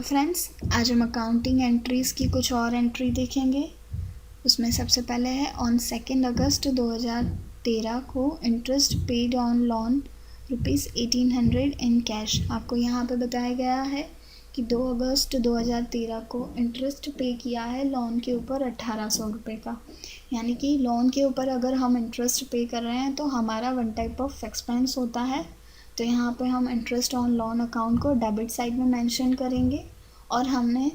Friends, आज हम accounting entries की कुछ और एंट्री देखेंगे। उसमें सबसे पहले है ऑन 2 अगस्त 2013 को interest paid on loan ₹1800 in cash. आपको यहाँ पे बताया गया है कि 2 अगस्त 2013 को इंटरेस्ट पे किया है लोन के ऊपर 1800 रुपये का। यानी कि लोन के ऊपर अगर हम इंटरेस्ट पे कर रहे हैं तो हमारा वन टाइप ऑफ एक्सपेंस होता है। तो यहाँ पे हम इंटरेस्ट ऑन लोन अकाउंट को डेबिट साइड में मेंशन करेंगे और हमने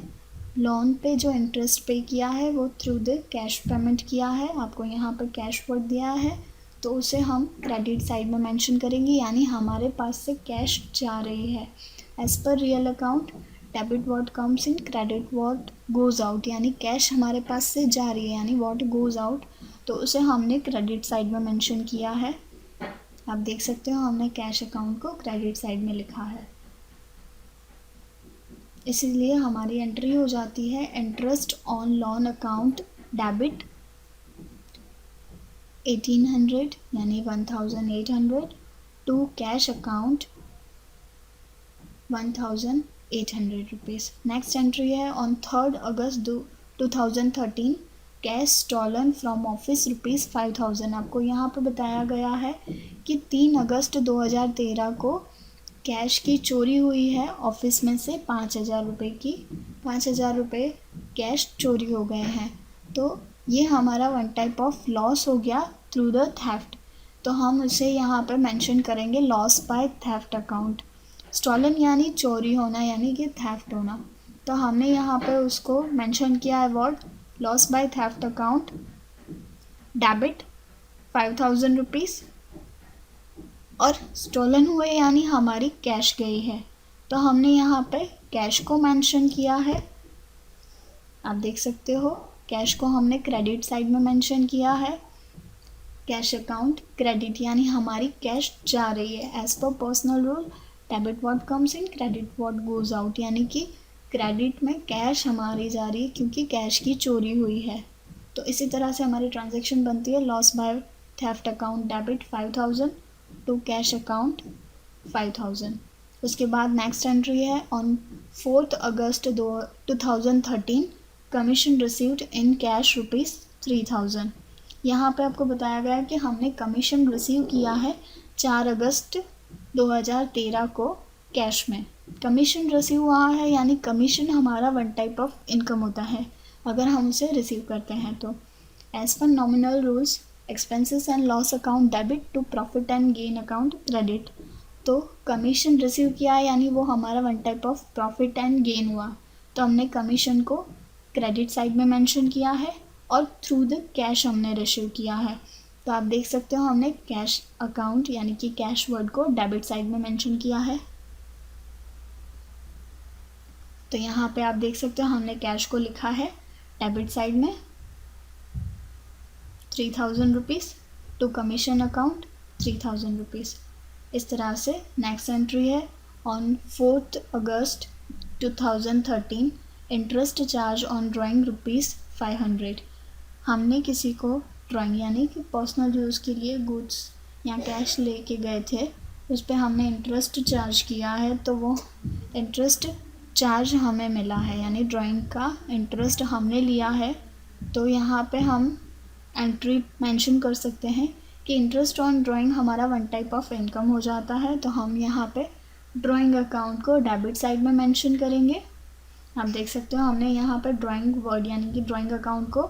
लोन पे जो इंटरेस्ट पे किया है वो थ्रू द कैश पेमेंट किया है। आपको यहाँ पर कैश वर्ड दिया है तो उसे हम क्रेडिट साइड में मेंशन करेंगे, यानी हमारे पास से कैश जा रही है। As per real account debit what comes in, credit what goes out, यानी कैश हमारे पास से जा रही है यानी व्हाट गोज़ आउट, तो उसे हमने क्रेडिट साइड में मेंशन किया है। आप देख सकते हो हमने कैश अकाउंट को क्रेडिट साइड में लिखा है, इसीलिए हमारी एंट्री हो जाती है interest on loan account debit 1800 यानी 1800 to cash account 1800 rupees. Next entry है on 3 August 2013 cash stolen from office ₹5000। आपको यहाँ पर बताया गया है कि 3 अगस्त 2013 को कैश की चोरी हुई है ऑफिस में से 5000 रुपये की। 5000 रुपये कैश चोरी हो गए हैं, तो ये हमारा वन टाइप ऑफ लॉस हो गया थ्रू द थेफ्ट। तो हम उसे यहाँ पर मेंशन करेंगे loss by theft account. Stolen यानी चोरी होना, यानी कि थेफ्ट होना, तो हमने यहाँ पर उसको मेंशन किया है word loss by theft account debit 5000 rupees, और स्टोलन हुए यानी हमारी कैश गई है, तो हमने यहाँ पे कैश को मेंशन किया है। आप देख सकते हो कैश को हमने क्रेडिट साइड में मेंशन किया है। कैश अकाउंट क्रेडिट यानी हमारी कैश जा रही है। As per personal rule debit what comes in, credit what goes out, यानी कि क्रेडिट में कैश हमारी जा रही है क्योंकि कैश की चोरी हुई है। तो इसी तरह से हमारी ट्रांजैक्शन बनती है loss by theft account debit 5000 to cash account 5000। उसके बाद नेक्स्ट एंट्री है on 4 August 2013 commission received in cash ₹3000। यहाँ पे आपको बताया गया है कि हमने कमीशन रिसीव किया है 4 अगस्त 2013 को कैश में। कमीशन रिसीव हुआ है यानी कमीशन हमारा वन टाइप ऑफ इनकम होता है अगर हम उसे रिसीव करते हैं तो। As per nominal rules expenses and loss account debit to profit and gain account credit. तो कमीशन रिसीव किया है यानी वो हमारा one type of profit and gain हुआ, तो हमने कमीशन को क्रेडिट साइड में मेंशन किया है और थ्रू द कैश हमने रिसीव किया है। तो आप देख सकते हो हमने कैश अकाउंट यानी कि कैश वर्ड को डेबिट साइड में मेंशन किया है। तो यहाँ पे आप देख सकते हो हमने कैश को लिखा है डेबिट साइड में 3000 rupees to commission account 3000 rupees. इस तरह से नेक्स्ट एंट्री है on 4 August 2013 interest charge on drawing ₹500। हमने किसी को ड्राइंग यानी कि पर्सनल यूज़ के लिए गुड्स या कैश लेके गए थे, उस पर हमने इंटरेस्ट चार्ज किया है, तो वो इंटरेस्ट चार्ज हमें मिला है यानी ड्राइंग का इंटरेस्ट हमने लिया है। तो यहाँ पे हम एंट्री मेंशन कर सकते हैं कि इंटरेस्ट ऑन ड्राइंग हमारा वन टाइप ऑफ इनकम हो जाता है, तो हम यहाँ पे ड्राइंग अकाउंट को डेबिट साइड में मेंशन करेंगे। आप देख सकते हो हमने यहाँ पे ड्राइंग वर्ड यानी कि ड्राइंग अकाउंट को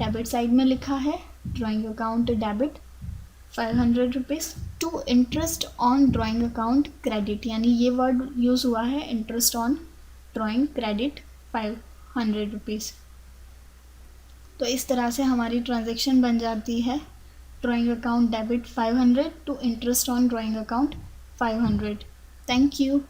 डेबिट साइड में लिखा है drawing account debit 500 rupees to interest on drawing account credit, यानी ये वर्ड यूज़ हुआ है interest on drawing credit 500 rupees. तो इस तरह से हमारी ट्रांजैक्शन बन जाती है drawing account debit 500 to interest on drawing account 500। Thank you.